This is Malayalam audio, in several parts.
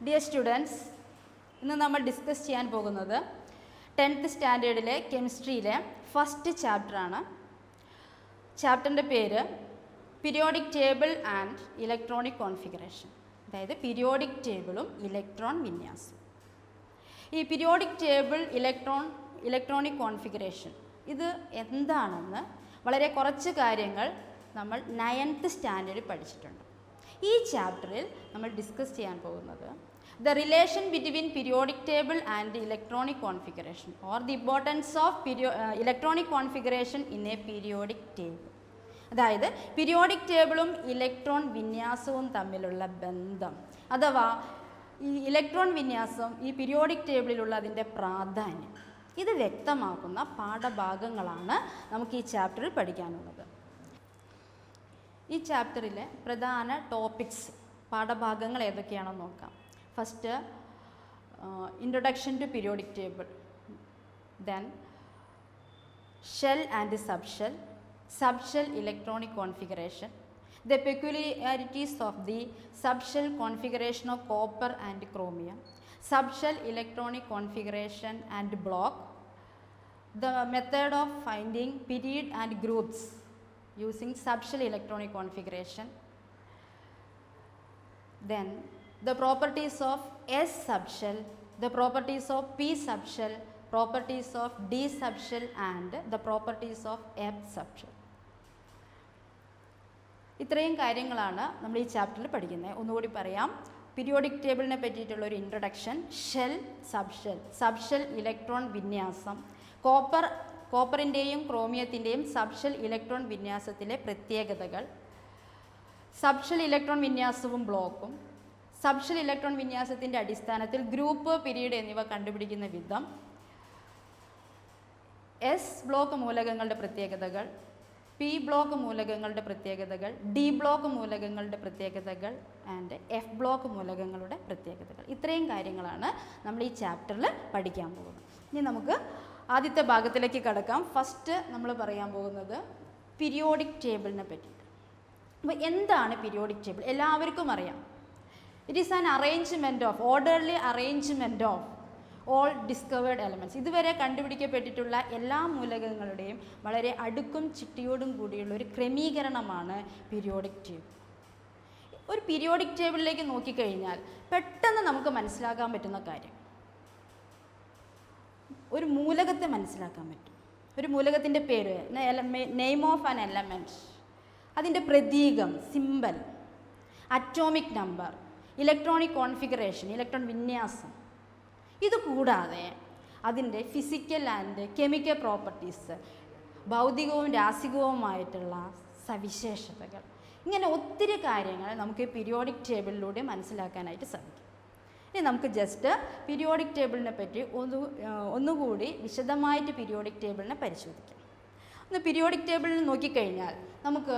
ഡിയർ സ്റ്റുഡൻസ്, ഇന്ന് നമ്മൾ ഡിസ്കസ് ചെയ്യാൻ പോകുന്നത് 10th സ്റ്റാൻഡേർഡിലെ കെമിസ്ട്രിയിലെ ഫസ്റ്റ് ചാപ്റ്ററാണ്. ചാപ്റ്ററിൻ്റെ പേര് periodic table and electronic configuration, അതായത് പീരിയോഡിക് ടേബിളും ഇലക്ട്രോൺ വിന്യാസം. ഈ പീരിയോഡിക് ടേബിൾ ഇലക്ട്രോണിക് കോൺഫിഗറേഷൻ ഇത് എന്താണെന്ന് വളരെ കുറച്ച് കാര്യങ്ങൾ നമ്മൾ 9th സ്റ്റാൻഡേർഡിൽ പഠിച്ചിട്ടുണ്ട്. ഈ ചാപ്റ്ററിൽ നമ്മൾ ഡിസ്കസ് ചെയ്യാൻ പോകുന്നത് the relation between periodic table and electronic configuration or the importance of electronic configuration in A periodic table. അതായത് പീരിയോഡിക് ടേബിളും ഇലക്ട്രോൺ വിന്യാസവും തമ്മിലുള്ള ബന്ധം, അഥവാ ഈ ഇലക്ട്രോൺ വിന്യാസം ഈ പീരിയോഡിക് ടേബിളിലുള്ള അതിൻ്റെ പ്രാധാന്യം, ഇത് വ്യക്തമാക്കുന്ന പാഠഭാഗങ്ങളാണ് നമുക്ക് ഈ ചാപ്റ്ററിൽ പഠിക്കാനുള്ളത്. ഈ ചാപ്റ്ററിലെ പ്രധാന ടോപ്പിക്സ് പാഠഭാഗങ്ങൾ ഏതൊക്കെയാണെന്ന് നോക്കാം. First, introduction to periodic table, then shell and subshell electronic configuration, the peculiarities of the subshell configuration of copper and chromium, subshell electronic configuration and block, the method of finding period and groups using subshell electronic configuration, then the properties of S subshell, the properties of P subshell, properties of D subshell and the properties of F subshell. ഇത്രയും കാര്യങ്ങളാണ് നമ്മൾ ഈ ചാപ്റ്ററിൽ പഠിക്കുന്നത്. ഒന്നുകൂടി പറയാം. പീരിയോഡിക് ടേബിളിനെ പറ്റിയിട്ടുള്ള ഒരു ഇൻട്രൊഡക്ഷൻ, ഷെൽ, സബ്ഷെൽ ഇലക്ട്രോൺ വിന്യാസം, കോപ്പറിൻ്റെയും ക്രോമിയത്തിൻ്റെയും സബ്ഷെൽ ഇലക്ട്രോൺ വിന്യാസത്തിലെ പ്രത്യേകതകൾ, സബ്ഷെൽ ഇലക്ട്രോൺ വിന്യാസവും ബ്ലോക്കും, സബ്ഷെൽ ഇലക്ട്രോൺ വിന്യാസത്തിൻ്റെ അടിസ്ഥാനത്തിൽ ഗ്രൂപ്പ്, പീരീഡ് എന്നിവ കണ്ടുപിടിക്കുന്ന വിധം, എസ് ബ്ലോക്ക് മൂലകങ്ങളുടെ പ്രത്യേകതകൾ, പി ബ്ലോക്ക് മൂലകങ്ങളുടെ പ്രത്യേകതകൾ, ഡി ബ്ലോക്ക് മൂലകങ്ങളുടെ പ്രത്യേകതകൾ ആൻഡ് എഫ് ബ്ലോക്ക് മൂലകങ്ങളുടെ പ്രത്യേകതകൾ. ഇത്രയും കാര്യങ്ങളാണ് നമ്മൾ ഈ ചാപ്റ്ററിൽ പഠിക്കാൻ പോകുന്നത്. ഇനി നമുക്ക് ആദ്യത്തെ ഭാഗത്തിലേക്ക് കടക്കാം. ഫസ്റ്റ് നമ്മൾ പറയാൻ പോകുന്നത് പീരിയോഡിക് ടേബിളിനെ പറ്റിയിട്ട്. അപ്പോൾ എന്താണ് പീരിയോഡിക് ടേബിൾ? എല്ലാവർക്കും അറിയാം. It is an arrangement of orderly arrangement of all discovered elements. ഇതുവരെ കണ്ടുപിടിക്കപ്പെട്ടിട്ടുള്ള എല്ലാ മൂലകങ്ങളുടെയും വളരെ അടുക്കും ചിട്ടയോടും കൂടിയുള്ള ഒരു ക്രമീകരണമാണ് പീരിയോഡിക് ടേബിൾ. ഒരു പീരിയോഡിക് ടേബിളിലേക്ക് നോക്കിക്കഴിഞ്ഞാൽ പെട്ടെന്ന് നമുക്ക് മനസ്സിലാക്കാൻ പറ്റുന്ന കാര്യം, ഒരു മൂലകത്തെ മനസ്സിലാക്കാൻ പറ്റും. ഒരു മൂലകത്തിൻ്റെ പേര്, നെയിം ഓഫ് ആൻ എലമെൻറ്റ്, അതിൻ്റെ പ്രതീകം, symbol, atomic number, electronic configuration, electron വിന്യാസം, ഇതുകൂടാതെ അതിൻ്റെ ഫിസിക്കൽ ആൻഡ് കെമിക്കൽ പ്രോപ്പർട്ടീസ്, ഭൗതികവും രാസികവുമായിട്ടുള്ള സവിശേഷതകൾ, ഇങ്ങനെ ഒത്തിരി കാര്യങ്ങൾ നമുക്ക് പീരിയോഡിക് ടേബിളിലൂടെ മനസ്സിലാക്കാനായിട്ട് സാധിക്കും. ഇനി നമുക്ക് ജസ്റ്റ് പീരിയോഡിക് ടേബിളിനെ പറ്റി ഒന്നുകൂടി വിശദമായിട്ട് പീരിയോഡിക് ടേബിളിനെ പരിശോധിക്കാം. ഒന്ന് പീരിയോഡിക് ടേബിളിൽ നോക്കിക്കഴിഞ്ഞാൽ നമുക്ക്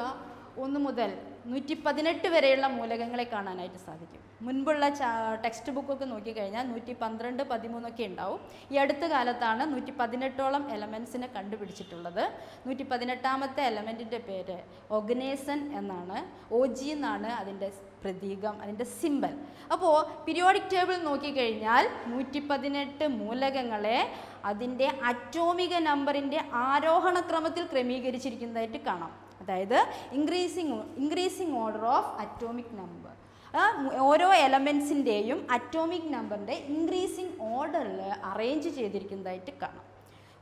1 മുതൽ 118 വരെയുള്ള മൂലകങ്ങളെ കാണാനായിട്ട് സാധിക്കും. മുൻപുള്ള ടെക്സ്റ്റ് ബുക്കൊക്കെ നോക്കിക്കഴിഞ്ഞാൽ 112, 13 ഉണ്ടാവും. ഈ അടുത്ത കാലത്താണ് 118ഓളം എലമെൻസിനെ കണ്ടുപിടിച്ചിട്ടുള്ളത്. 118ാമത്തെ എലമെൻറ്റിൻ്റെ പേര് ഓഗ്നേസൺ എന്നാണ്, OG എന്നാണ് അതിൻ്റെ പ്രതീകം, അതിൻ്റെ സിമ്പൽ. അപ്പോൾ പീരിയോഡിക് ടേബിൾ നോക്കിക്കഴിഞ്ഞാൽ 118 മൂലകങ്ങളെ അതിൻ്റെ അറ്റോമിക നമ്പറിൻ്റെ ആരോഹണക്രമത്തിൽ ക്രമീകരിച്ചിരിക്കുന്നതായിട്ട് കാണാം. അതായത് increasing order of atomic number, ഓരോ എലമെൻസിൻ്റെയും അറ്റോമിക് നമ്പറിൻ്റെ ഇൻക്രീസിങ് ഓർഡറിൽ അറേഞ്ച് ചെയ്തിരിക്കുന്നതായിട്ട് കാണാം.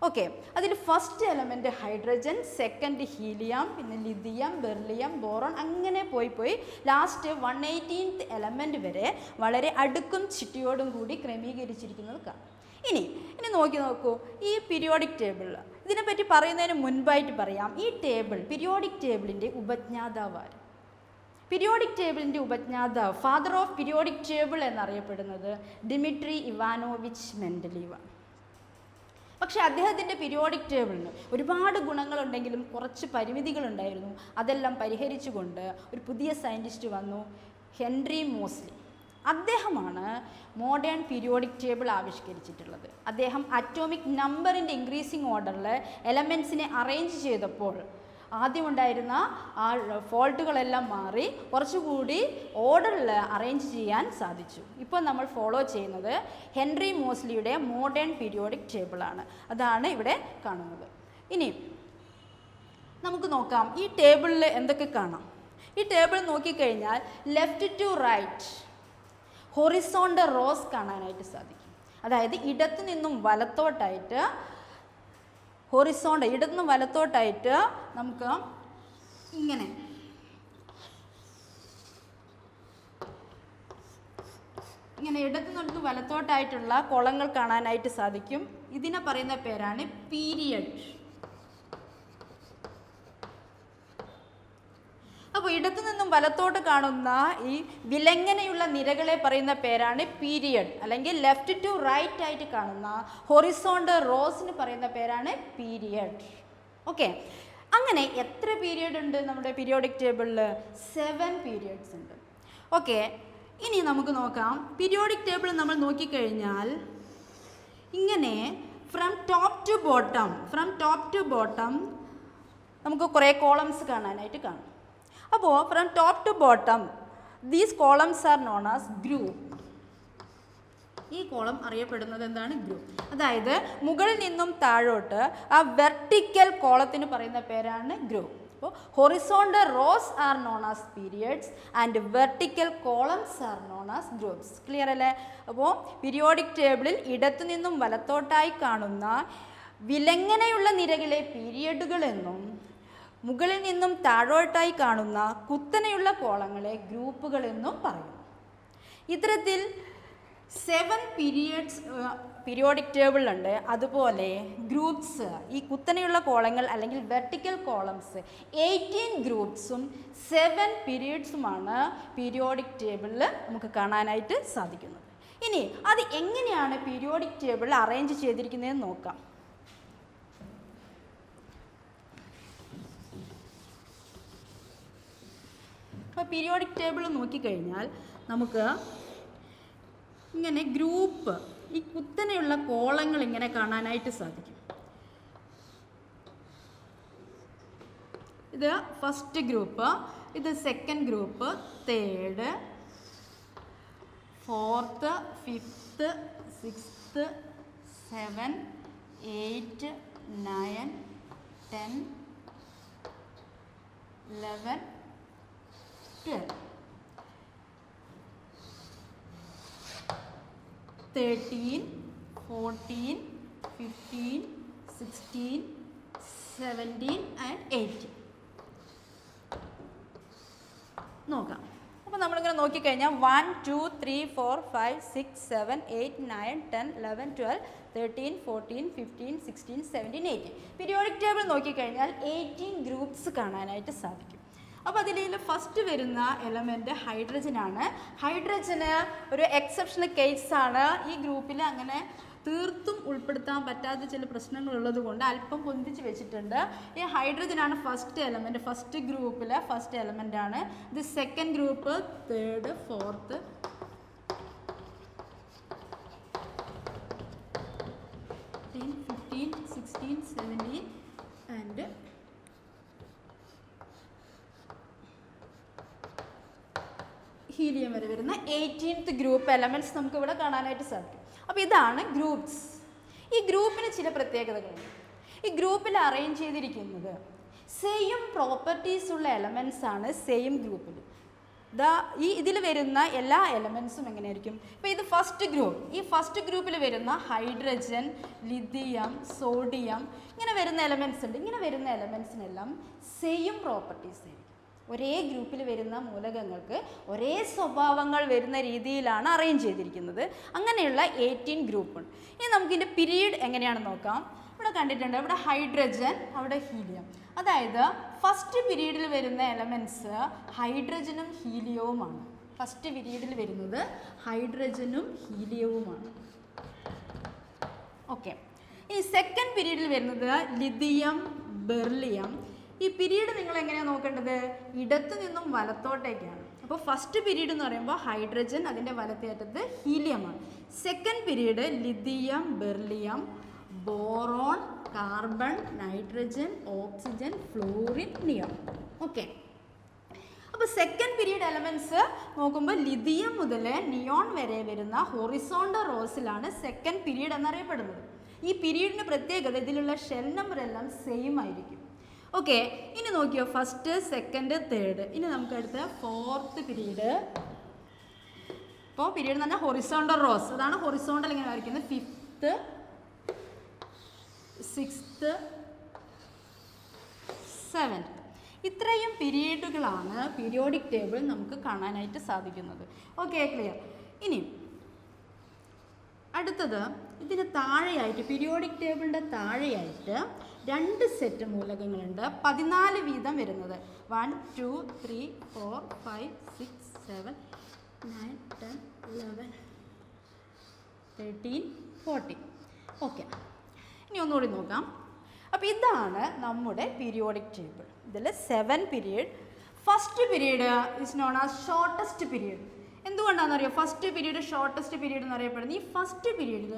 ഓക്കെ, അതിൽ first element hydrogen, second helium, പിന്നെ ലിഥിയം, ബെർലിയം, ബോറോൺ, അങ്ങനെ പോയി ലാസ്റ്റ് 118th എലമെൻറ്റ് വരെ വളരെ അടുക്കും ചിട്ടയോടും കൂടി ക്രമീകരിച്ചിരിക്കുന്നത് കാണാം. ഇനി നോക്കൂ, ഈ പീരിയോഡിക് ടേബിൾ, ഇതിനെപ്പറ്റി പറയുന്നതിന് മുൻപായിട്ട് പറയാം, ഈ ടേബിൾ, പീരിയോഡിക് ടേബിളിൻ്റെ ഉപജ്ഞാതാവാണ്. പീരിയോഡിക് ടേബിളിൻ്റെ ഉപജ്ഞാതാവ്, ഫാദർ ഓഫ് പീരിയോഡിക് ടേബിൾ എന്നറിയപ്പെടുന്നത് ഡിമിട്രി ഇവാനോവിച്ച് മെൻഡലീവാണ്. പക്ഷേ അദ്ദേഹത്തിൻ്റെ പീരിയോഡിക് ടേബിളിന് ഒരുപാട് ഗുണങ്ങളുണ്ടെങ്കിലും കുറച്ച് പരിമിതികളുണ്ടായിരുന്നു. അതെല്ലാം പരിഹരിച്ചുകൊണ്ട് ഒരു പുതിയ സയൻറ്റിസ്റ്റ് വന്നു, ഹെൻറി മോസ്ലി. അദ്ദേഹമാണ് മോഡേൺ പീരിയോഡിക് ടേബിൾ ആവിഷ്കരിച്ചിട്ടുള്ളത്. അദ്ദേഹം അറ്റോമിക് നമ്പറിൻ്റെ ഇൻക്രീസിങ് ഓർഡറിൽ എലമെൻസിനെ അറേഞ്ച് ചെയ്തപ്പോൾ ആദ്യം ഉണ്ടായിരുന്ന ആ ഫോൾട്ടുകളെല്ലാം മാറി കുറച്ചുകൂടി ഓർഡറിൽ അറേഞ്ച് ചെയ്യാൻ സാധിച്ചു. ഇപ്പോൾ നമ്മൾ ഫോളോ ചെയ്യുന്നത് ഹെൻറി മോസ്ലിയുടെ മോഡേൺ പീരിയോഡിക് ടേബിളാണ്. അതാണ് ഇവിടെ കാണുന്നത്. ഇനി നമുക്ക് നോക്കാം ഈ ടേബിളിൽ എന്തൊക്കെ കാണാം. ഈ ടേബിൾ നോക്കിക്കഴിഞ്ഞാൽ left to right horizontal rows കാണാനായിട്ട് സാധിക്കും. അതായത് ഇടത്തു നിന്നും വലത്തോട്ടായിട്ട് ഹൊറിസോണ്ടൽ, ഇടത്തു നിന്നും വലത്തോട്ടായിട്ട് നമുക്ക് ഇങ്ങനെ ഇടത്തു നിന്ന് വലത്തോട്ടായിട്ടുള്ള കോളങ്ങൾ കാണാനായിട്ട് സാധിക്കും. ഇതിനെ പറയുന്ന പേരാണ് പീരിയഡ്. അപ്പോൾ ഇടത്തു നിന്നും വലത്തോട്ട് കാണുന്ന ഈ വിലങ്ങനെയുള്ള നിരകളെ പറയുന്ന പേരാണ് പീരിയഡ്, അല്ലെങ്കിൽ ലെഫ്റ്റ് ടു റൈറ്റ് ആയിട്ട് കാണുന്ന ഹൊറിസോണ്ടൽ റോസിന് പറയുന്ന പേരാണ് പീരിയഡ്. ഓക്കെ, അങ്ങനെ എത്ര പീരിയഡ് ഉണ്ട് നമ്മുടെ പീരിയോഡിക് ടേബിളിൽ? 7 പീരിയഡ്സ് ഉണ്ട്. ഓക്കെ, ഇനി നമുക്ക് നോക്കാം. പീരിയോഡിക് ടേബിൾ നമ്മൾ നോക്കിക്കഴിഞ്ഞാൽ ഇങ്ങനെ ഫ്രം ടോപ്പ് ടു ബോട്ടം നമുക്ക് കുറേ കോളംസ് കാണാനായിട്ട് കാണും. അപ്പോൾ from top to bottom these columns are known as group. ഈ കോളം അറിയപ്പെടുന്നത് എന്താണ്? ഗ്രൂപ്പ്. അതായത് മുകളിൽ നിന്നും താഴോട്ട് ആ വെർട്ടിക്കൽ കോളത്തിന് പറയുന്ന പേരാണ് ഗ്രൂപ്പ്. അപ്പോൾ horizontal rows are known as periods and vertical columns are known as groups. Clear അല്ലേ? അപ്പോൾ പീരിയോഡിക് ടേബിളിൽ ഇടത്തു നിന്നും വലത്തോട്ടായി കാണുന്ന വിലങ്ങനെയുള്ള നിരകളെ പീരിയഡുകൾ എന്നും മുകളിൽ നിന്നും താഴോട്ടായി കാണുന്ന കുത്തനെയുള്ള കോളങ്ങളെ ഗ്രൂപ്പുകൾ എന്നും പറയുന്നു. ഇത്തരത്തിൽ 7 പീരിയഡ്സ് പീരിയോഡിക് ടേബിളുണ്ട്. അതുപോലെ ഗ്രൂപ്പ്സ്, ഈ കുത്തനെയുള്ള കോളങ്ങൾ അല്ലെങ്കിൽ വെർട്ടിക്കൽ കോളംസ് 18 ഗ്രൂപ്പ്സും 7 പീരിയഡ്സുമാണ് പീരിയോഡിക് ടേബിളിൽ നമുക്ക് കാണാനായിട്ട് സാധിക്കുന്നത്. ഇനി അത് എങ്ങനെയാണ് പീരിയോഡിക് ടേബിളിൽ അറേഞ്ച് ചെയ്തിരിക്കുന്നതെന്ന് നോക്കാം. അപ്പോൾ പീരിയോഡിക് ടേബിൾ നോക്കിക്കഴിഞ്ഞാൽ നമുക്ക് ഇങ്ങനെ ഗ്രൂപ്പ്, ഈ കുത്തനെയുള്ള കോളങ്ങൾ ഇങ്ങനെ കാണാനായിട്ട് സാധിക്കും. ഇത് ഫസ്റ്റ് ഗ്രൂപ്പ്, ഇത് second group, third, fourth, fifth, sixth, 7, 8, 9, 10, 11, 12, 13, 14, 15, 16, 17 and 18. നോക്കാം. അപ്പോൾ നമ്മളിങ്ങനെ നോക്കിക്കഴിഞ്ഞാൽ 1, 2, 3, 4, 5, 6, 7, 8, 9, 10, 11, 12, 13, 14, 15, 16, 17, 18. പീരിയോഡിക് ടേബിൾ നോക്കിക്കഴിഞ്ഞാൽ 18 ഗ്രൂപ്പ്സ് കാണാനായിട്ട് സാധിക്കും. അപ്പോൾ അതിൽ ഫസ്റ്റ് വരുന്ന എലമെൻറ്റ് ഹൈഡ്രജനാണ്. ഹൈഡ്രജന് ഒരു എക്സെപ്ഷണൽ കേസാണ്. ഈ ഗ്രൂപ്പിൽ അങ്ങനെ തീർത്തും ഉൾപ്പെടുത്താൻ പറ്റാത്ത ചില പ്രശ്നങ്ങളുള്ളത് കൊണ്ട് അല്പം പൊന്തിച്ച് വെച്ചിട്ടുണ്ട്. ഈ ഹൈഡ്രജനാണ് ഫസ്റ്റ് എലമെൻറ്റ്, ഫസ്റ്റ് ഗ്രൂപ്പിലെ ഫസ്റ്റ് എലമെൻ്റാണ്. ഇത് second group, third, fourth, 15, 16, 17 and helium വരെ വരുന്ന 18th ഗ്രൂപ്പ് എലമെൻറ്റ്സ് നമുക്ക് ഇവിടെ കാണാനായിട്ട് സാധിക്കും. അപ്പോൾ ഇതാണ് ഗ്രൂപ്പ്സ്. ഈ ഗ്രൂപ്പിന് ചില പ്രത്യേകതകളുണ്ട്. ഈ ഗ്രൂപ്പിൽ അറേഞ്ച് ചെയ്തിരിക്കുന്നത് സെയിം പ്രോപ്പർട്ടീസ് ഉള്ള എലമെൻറ്റ്സ് ആണ് സെയിം ഗ്രൂപ്പിൽ. ഇതിൽ വരുന്ന എല്ലാ എലമെൻറ്റ്സും എങ്ങനെയായിരിക്കും? ഇപ്പോൾ ഇത് ഫസ്റ്റ് ഗ്രൂപ്പ്. ഈ ഫസ്റ്റ് ഗ്രൂപ്പിൽ വരുന്ന ഹൈഡ്രജൻ, ലിഥിയം, സോഡിയം ഇങ്ങനെ വരുന്ന എലമെൻറ്റ്സ് ഉണ്ട്. ഇങ്ങനെ വരുന്ന എലമെൻറ്റ്സിനെല്ലാം സെയിം പ്രോപ്പർട്ടീസ് ആയിരിക്കും. ഒരേ ഗ്രൂപ്പിൽ വരുന്ന മൂലകങ്ങൾക്ക് ഒരേ സ്വഭാവങ്ങൾ വരുന്ന രീതിയിലാണ് അറേഞ്ച് ചെയ്തിരിക്കുന്നത്. അങ്ങനെയുള്ള 18 ഗ്രൂപ്പുണ്ട്. ഇനി നമുക്കിതിൻ്റെ പീരീഡ് എങ്ങനെയാണെന്ന് നോക്കാം. ഇവിടെ കണ്ടിട്ടുണ്ട്, ഇവിടെ ഹൈഡ്രജൻ, അവിടെ ഹീലിയം. അതായത് ഫസ്റ്റ് പീരീഡിൽ വരുന്ന എലമെൻറ്റ്സ് ഹൈഡ്രജനും ഹീലിയവുമാണ്. ഫസ്റ്റ് പീരീഡിൽ വരുന്നത് ഹൈഡ്രജനും ഹീലിയവുമാണ്. ഓക്കെ, ഈ സെക്കൻഡ് പീരീഡിൽ വരുന്നത് ലിഥിയം, ബെർലിയം. ഈ പീരീഡ് നിങ്ങൾ എങ്ങനെയാണ് നോക്കേണ്ടത്? ഇടത്തു നിന്നും വലത്തോട്ടേക്കാണ്. അപ്പോൾ ഫസ്റ്റ് പീരീഡ് എന്ന് പറയുമ്പോൾ ഹൈഡ്രജൻ, അതിൻ്റെ വലത്തേറ്റത്ത് ഹീലിയമാണ്. Second period lithium, beryllium, boron, carbon, nitrogen, oxygen, fluorine, neon. Okay, അപ്പോൾ സെക്കൻഡ് പീരീഡ് എലമെൻറ്റ്സ് നോക്കുമ്പോൾ ലിഥിയം മുതൽ നിയോൺ വരെ വരുന്ന ഹൊറിസോണ്ടൽ റോസിലാണ് സെക്കൻഡ് പീരീഡ് എന്നറിയപ്പെടുന്നത്. ഈ പീരീഡിൻ്റെ പ്രത്യേകത ഇതിലുള്ള ഷെൽ നമ്പർ എല്ലാം സെയിം ആയിരിക്കും. ഓക്കെ, ഇനി നോക്കിയോ, ഫസ്റ്റ്, സെക്കൻഡ്, തേർഡ്. ഇനി നമുക്ക് അടുത്ത ഫോർത്ത് പീരീഡ്. ഇപ്പോൾ പീരീഡ് എന്ന് പറഞ്ഞാൽ ഹൊറിസോണ്ടൽ റോസ്, അതാണ് ഹൊറിസോണ്ടൽ ഇങ്ങനെ വരയ്ക്കുന്നത്. ഫിഫ്ത്ത്, സിക്സ്ത്ത്, സെവൻത്ത്, ഇത്രയും പീരീഡുകളാണ് പീരിയോഡിക് ടേബിൾ നമുക്ക് കാണാനായിട്ട് സാധിക്കുന്നത്. Okay, clear. ഇനി അടുത്തത് ഇതിന് താഴെയായിട്ട്, പീരിയോഡിക് ടേബിളിൻ്റെ താഴെയായിട്ട് 2 സെറ്റ് മൂലകങ്ങളുണ്ട്, 14 വീതം വരുന്നത്. 1, 2, 3, 4, 5, 6, 7, 9, 10, 11, 13, 14. ഓക്കെ, ഇനി ഒന്നുകൂടി നോക്കാം. അപ്പോൾ ഇതാണ് നമ്മുടെ പീരിയോഡിക് ടേബിൾ. ഇതിൽ 7 period. First period is known as shortest period. എന്തുകൊണ്ടാണെന്നറിയോ ഫസ്റ്റ് പീരീഡ് ഷോർട്ടസ്റ്റ് പീരീഡ് എന്നറിയപ്പെടുന്നത്? ഈ ഫസ്റ്റ് പീരീഡിൽ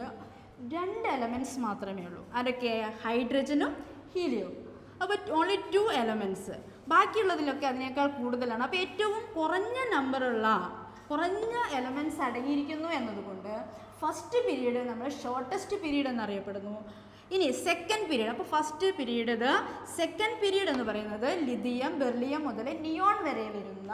2 എലമെൻറ്റ്സ് മാത്രമേ ഉള്ളൂ. അതൊക്കെ ഹൈഡ്രജനും ഹീലിയവും. അപ്പോൾ ഓൺലി 2 എലമെൻറ്റ്സ്. ബാക്കിയുള്ളതിലൊക്കെ അതിനേക്കാൾ കൂടുതലാണ്. അപ്പോൾ ഏറ്റവും കുറഞ്ഞ നമ്പറുള്ള കുറഞ്ഞ എലമെൻറ്റ്സ് അടങ്ങിയിരിക്കുന്നു എന്നതുകൊണ്ട് ഫസ്റ്റ് പീരീഡ് നമ്മൾ ഷോർട്ടസ്റ്റ് പീരീഡ് എന്നറിയപ്പെടുന്നു. ഇനി സെക്കൻഡ് പീരീഡ്. അപ്പോൾ ഫസ്റ്റ് പീരീഡ്, ഇത് സെക്കൻഡ് പീരീഡ് എന്ന് പറയുന്നത് ലിഥിയം, ബെർലിയം മുതൽ നിയോൺ വരെ വരുന്ന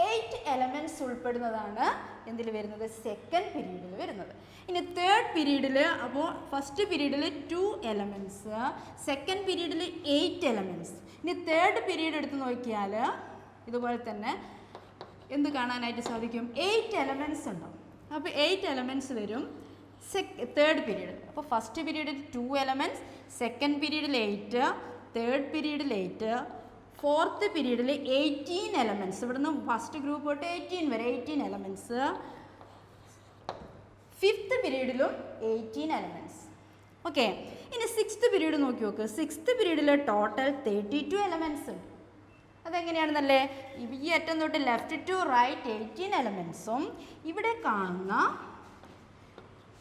8 എലമെൻറ്റ്സ് ഉൾപ്പെടുന്നതാണ് എന്തിൽ വരുന്നത്? സെക്കൻഡ് പീരീഡിൽ വരുന്നത്. ഇനി തേർഡ് പീരീഡിൽ, അപ്പോൾ ഫസ്റ്റ് പീരീഡിൽ 2 എലമെൻറ്റ്സ്, സെക്കൻഡ് പീരീഡിൽ 8 എലമെൻറ്റ്സ്. ഇനി തേർഡ് പീരീഡ് എടുത്ത് നോക്കിയാൽ ഇതുപോലെ തന്നെ എന്ത് കാണാനായിട്ട് സാധിക്കും? 8 എലമെൻറ്റ്സ് ഉണ്ടാവും. അപ്പോൾ 8 എലമെൻറ്റ്സ് വരും തേർഡ് പീരീഡ്. അപ്പോൾ ഫസ്റ്റ് പീരീഡിൽ 2 എലമെൻറ്റ്സ്, സെക്കൻഡ് പീരീഡിൽ 8, തേർഡ് പീരീഡിൽ 8, ഫോർത്ത് പീരീഡിൽ 18 എലമെൻറ്റ്സ്. ഇവിടുന്ന് ഫസ്റ്റ് ഗ്രൂപ്പ് തൊട്ട് 18 വരെ 18 എലമെൻറ്റ്സ്. ഫിഫ്ത്ത് പീരീഡിലും 18 എലമെൻറ്റ്സ്. ഓക്കെ, ഇനി സിക്സ്ത് പീരീഡ് നോക്കി നോക്ക്. സിക്സ്ത് പീരീഡിൽ ടോട്ടൽ 32 എലമെൻറ്റ്സ് ഉണ്ട്. അതെങ്ങനെയാണെന്നല്ലേ? ഈ അറ്റം തൊട്ട് ലെഫ്റ്റ് ടു റൈറ്റ് 18 എലമെൻറ്റ്സും ഇവിടെ കാണുന്ന